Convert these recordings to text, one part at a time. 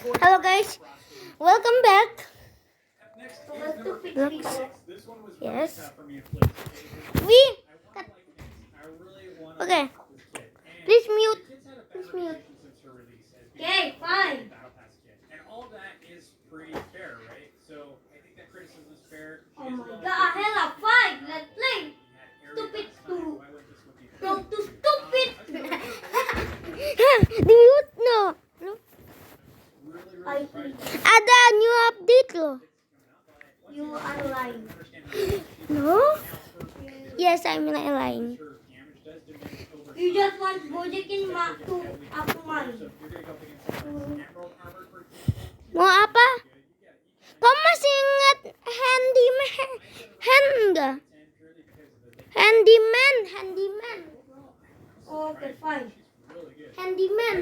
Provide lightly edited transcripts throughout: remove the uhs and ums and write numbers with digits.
Hello guys, welcome back. Looks, yes. We okay. Please mute. Please mute. Okay, fine. And all of that is pretty fair, right? So I think that criticism is fair. Oh my god, hella fine. Let's play. Stupid too. Don't too stupid. The mute no. I Ada new update loh. you are lying. No? Yes, I'm not lying. You just want bojekin to aku main. Mau apa? Kamu masih ingat handyman? Enggak? Handyman. Okay, fine. Handyman.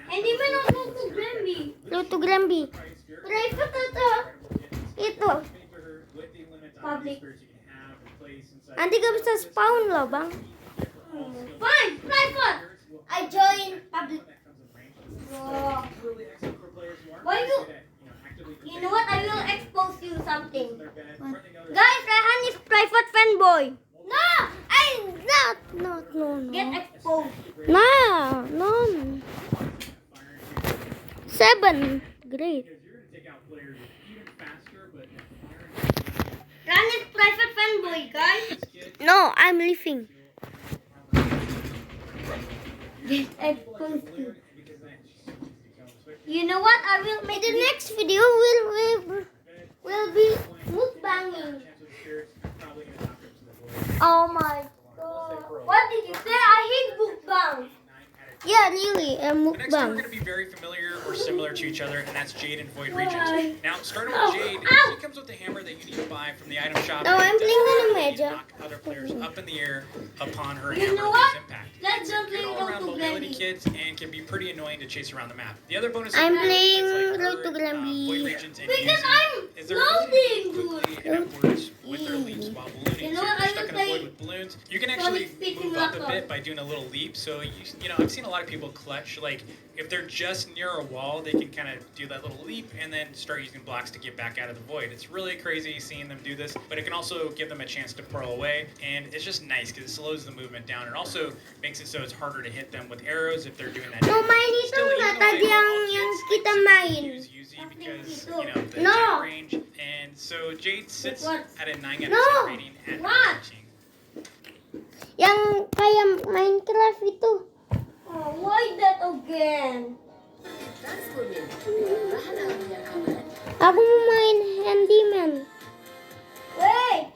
Handyman also to Grammy. Lutu Grambi. Private atau itu? Public. Nanti gak bisa spawn loh bang. Fine, private. I join public. Why you know what? I will expose you something. Guys, Rehan is private fanboy. No, I'm not. No. get exposed. No. 7. Great. Run is private fanboy, guys. No, I'm leaving. Get exposed. You know what? I will make The next video will be mukbanging. Oh my god. What did you say? I hate mukbang. Yeah, really, The next two are mukbang. going to be very familiar or similar to each other, and that's Jade and Void Regent. Now, starting Ow, with Jade, ow. she comes with a hammer that you need to buy from the item shop. No, I'm and playing on a does meja. knock other players up in the air upon her You hammer know what? impact. Let's just Good play all-around Road to mobility Grammy. kits and can be pretty annoying to chase around the map. The other bonus I'm of her playing is Road to Grammy. Void Regent and Because Easy I'm is their ability to loading. move quickly and upwards with their leaps while ballooning. You know So what? if I you're stuck will in a void play with balloons, you can actually speed move to up a Rock bit On. by doing a little leap. So you know, I've seen a lot of people clutch, like if they're just near a wall, they can kind of do that little leap and then start using blocks to get back out of the void. It's really crazy seeing them do this, but it can also give them a chance to pearl away, and it's just nice because it slows the movement down. It also makes it so it's harder to hit them with arrows if they're doing that. Mau main itu Still, enggak even though tadi they yang all kita kids main? use Uzi because you know the No. attack range, and so Jade sits What? at a 9 out of No. 10 rating at What? matching. Yang kayak Minecraft itu. Oh, why that again? Aku mau main handyman. Wait,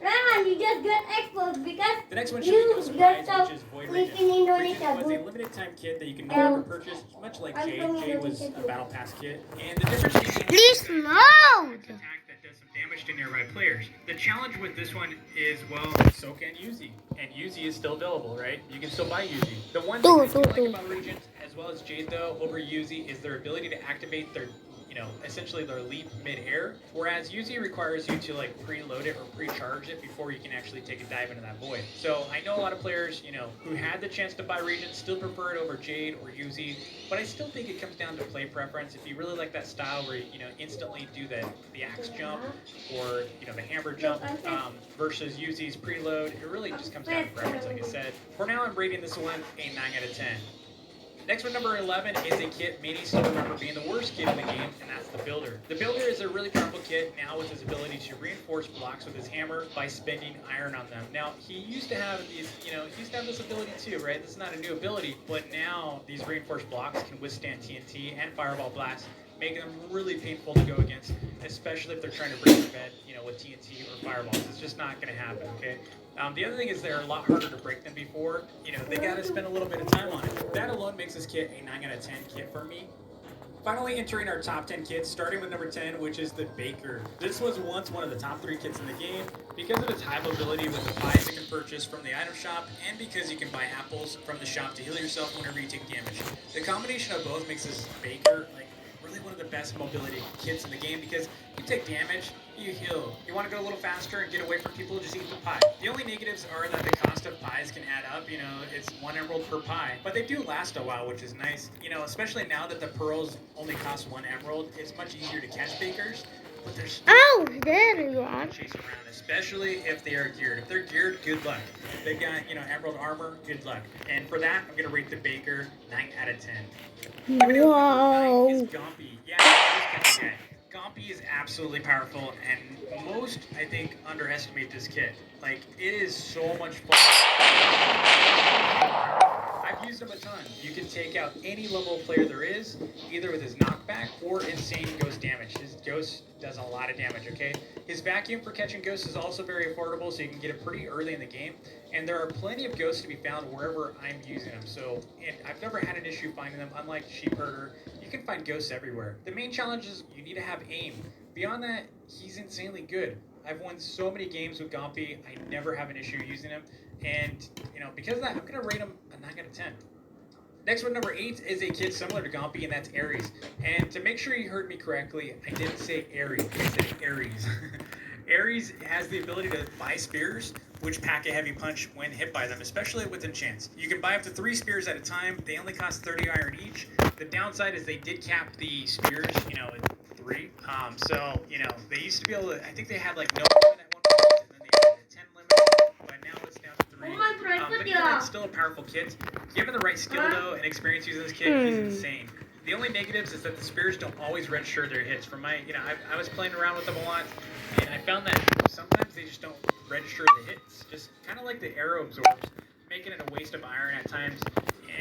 Rahan, you just got exposed because The next one should be no you surprise, just which is Void live Regent. in Indonesia, Regent was a bro. limited time kit that you can no Um, longer purchase, much like I'm Jade. from Jade was Indonesia a too. battle pass kit, and the difference between Please load. attack that does some damage to nearby players. The challenge with this one is, well, so can Uzi. And Uzi is still available, right? You can still buy Uzi. The one thing I do like about Regent, as well as Jade though, over Uzi, is their ability to activate their, you know, essentially their leap mid-air, whereas Uzi requires you to like preload it or pre-charge it before you can actually take a dive into that void. So I know a lot of players, you know, who had the chance to buy Regent still prefer it over Jade or Uzi, but I still think it comes down to play preference. If you really like that style where you know instantly do the axe jump or you know the hammer jump versus Uzi's preload, it really just comes down to preference, like I said. For now, I'm rating this one a 9 out of 10. Next one, number 11, is a kit many still remember being the worst kit in the game, and that's the Builder. The Builder is a really powerful kit now with his ability to reinforce blocks with his hammer by spending iron on them. Now, he used to have these, you know, he used to have this ability too, right? This is not a new ability, but now these reinforced blocks can withstand TNT and Fireball blasts, making them really painful to go against, especially if they're trying to break your bed, you know, with TNT or Fireballs. It's just not going to happen, okay? The other thing is they're a lot harder to break than before. You know, they got to spend a little bit of time on it. That alone makes this kit a 9 out of 10 kit for me. Finally entering our top 10 kits, starting with number 10, which is the Baker. This was once one of the top 3 kits in the game because of its high mobility with the pies you can purchase from the item shop and because you can buy apples from the shop to heal yourself whenever you take damage. The combination of both makes this Baker like really one of the best mobility kits in the game because you take damage, you heal. You want to go a little faster and get away from people, just eat the pie. The only negatives are that the cost of pies can add up. You know, it's 1 emerald per pie, but they do last a while, which is nice. You know, especially now that the pearls only cost 1 emerald, it's much easier to catch bakers. But there's Oh, there you are. chase around, especially if they are geared. If they're geared, good luck. If they've got, you know, emerald armor, good luck. And for that, I'm gonna rate the baker 9 out of 10. Wow. Is Gompy. Yeah, this kind of guy. Gompy is absolutely powerful, and most, I think, underestimate this kit. Like, it is so much fun. I've used him a ton. You can take out any level of player there is, either with his knockback or insane ghost damage. His ghost does a lot of damage, okay? His vacuum for catching ghosts is also very affordable, so you can get it pretty early in the game. And there are plenty of ghosts to be found wherever I'm using them. So, and I've never had an issue finding them, unlike Sheep Herder. You can find ghosts everywhere. The main challenge is you need to have aim. Beyond that, he's insanely good. I've won so many games with Gompy, I never have an issue using him. And, you know, because of that, I'm going to rate him a 9 out of 10. Next one, number 8, is a kid similar to Gompy, and that's Aries. And to make sure you heard me correctly, I didn't say Aries, I said Aries. Aries has the ability to buy spears, which pack a heavy punch when hit by them, especially with enchants. You can buy up to 3 spears at a time. They only cost 30 iron each. The downside is they did cap the spears, you know, at 3. So, you know, they used to be able to, I think they had like no limit at one point, and then they had a 10 limit, but now it's down to 3. But even it's still a powerful kit. Given the right skill, though, and experience using this kit, he's insane. The only negatives is that the spears don't always register their hits. From my, you know, I was playing around with them a lot, and I found that sometimes they just don't register the hits. Just kind of like the arrow absorbs, making it a waste of iron at times.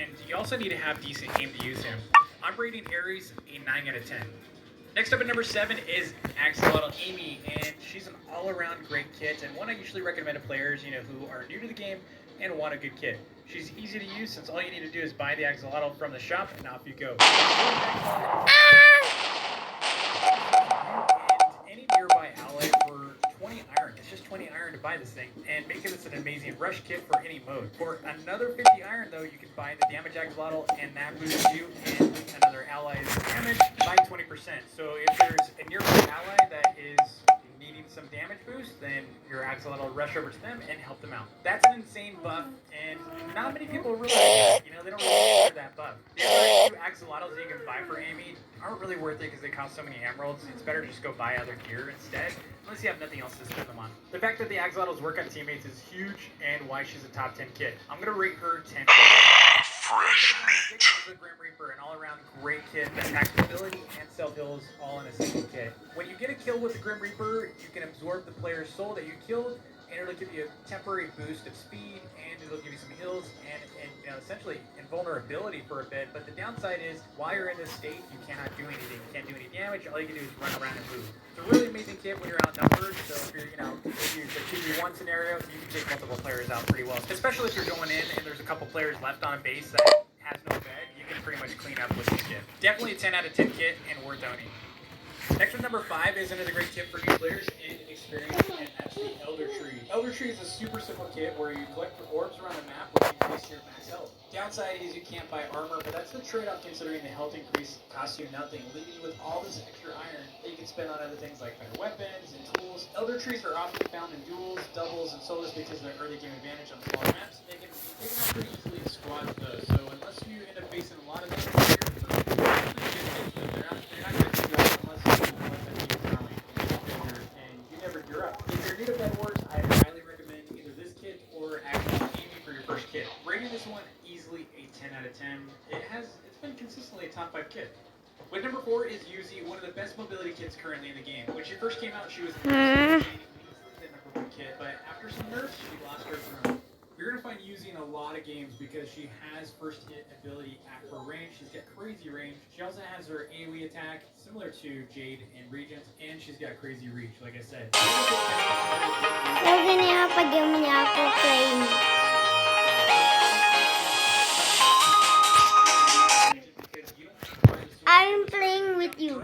And you also need to have decent aim to use him. I'm rating Aries a 9 out of 10. Next up at number 7 is Axolotl Amy, and she's an all-around great kit, and one I usually recommend to players, you know, who are new to the game and want a good kit. She's easy to use since all you need to do is buy the Axolotl from the shop, and off you go. And any nearby ally for 20 iron. It's just 20 iron to buy this thing, and making this an amazing rush kit for any mode. For another 50 iron, though, you can buy the damage Axolotl, and that boosts you and another ally's damage by 20%. So if there's a nearby ally that is needing some damage boost, then your Axolotl will rush over to them and help them out. That's an insane buff, and not many people really, you know, they don't really care that buff. The other 2 Axolotls that you can buy for Amy aren't really worth it because they cost so many emeralds. It's better just go buy other gear instead, unless you have nothing else to spend them on. The fact that the Axolotls work on teammates is huge, and why she's a top 10 kit. I'm going to rate her 10. Fresh meat. The Grim Reaper, an all-around great kit that packs mobility and self-heals all in a single kit. When you get a kill with the Grim Reaper, you can absorb the player's soul that you killed, and it'll give you a temporary boost of speed, and it'll give you some heals, and you know, essentially invulnerability for a bit. But the downside is, while you're in this state, you cannot do anything. You can't do any damage. All you can do is run around and move. It's a really amazing kit when you're outnumbered. So if you're, you know, if you're the 2v1 scenario, you can take multiple players out pretty well. Especially if you're going in and there's a couple players left on a base that has no bed, you can pretty much clean up with this kit. Definitely a 10 out of 10 kit, and worth owning. Next one, number 5, is another great kit for new players and experience, and that's the Elder Tree. Elder Tree is a super simple kit where you collect orbs around the map where you increase your max health. Downside is you can't buy armor, but that's the trade-off considering the health increase costs you nothing, leaving you with all this extra iron that you can spend on other things like better weapons and tools. Elder Trees are often found in duels, doubles, and solos because of their early game advantage on smaller maps. They can be taken out pretty easily in squads though, so unless you end up facing a lot of them, they're not going to take you out unless you early and you never gear up. If you're new to Bed Wars, I highly recommend either this kit or Axolotl Amy for your first kit. Rating this one easily a 10 out of 10. It's been consistently a top 5 kit. With number 4 is Yuzi, one of the best mobility kits currently in the game. When she first came out, she was the number 1 kit, but after some nerfs, she lost her throne. You're going to find Yuzi in a lot of games because she has first hit ability at her range. She's got crazy range. She also has her AoE attack, similar to Jade and Regent, and she's got crazy reach, like I said. I'm playing with you.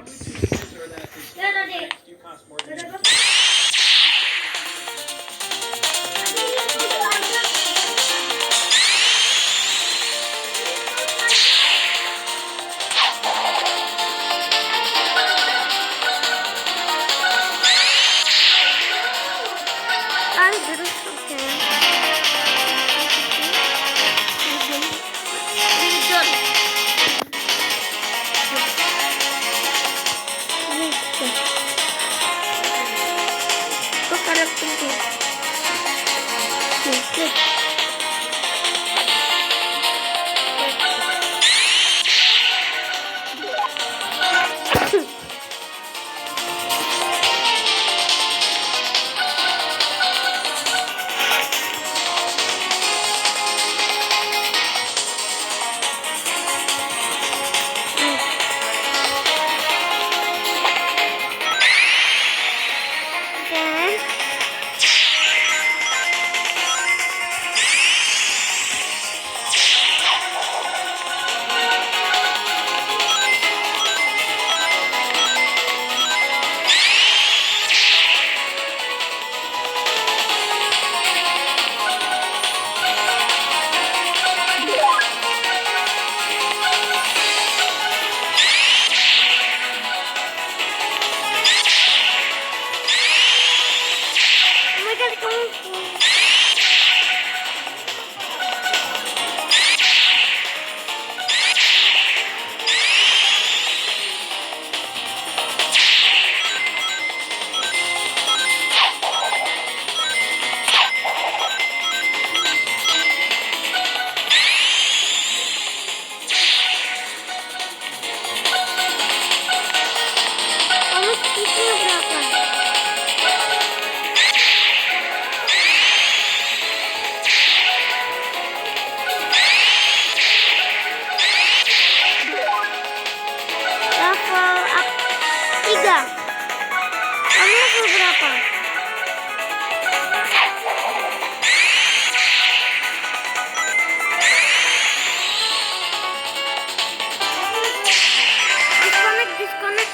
disconnect.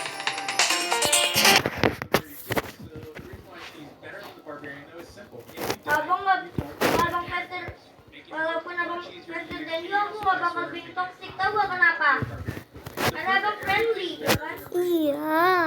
Walaupun abang President aku gak bakal bikin toxic, tau gak kenapa? Karena abang friendly, ya kan? Iya.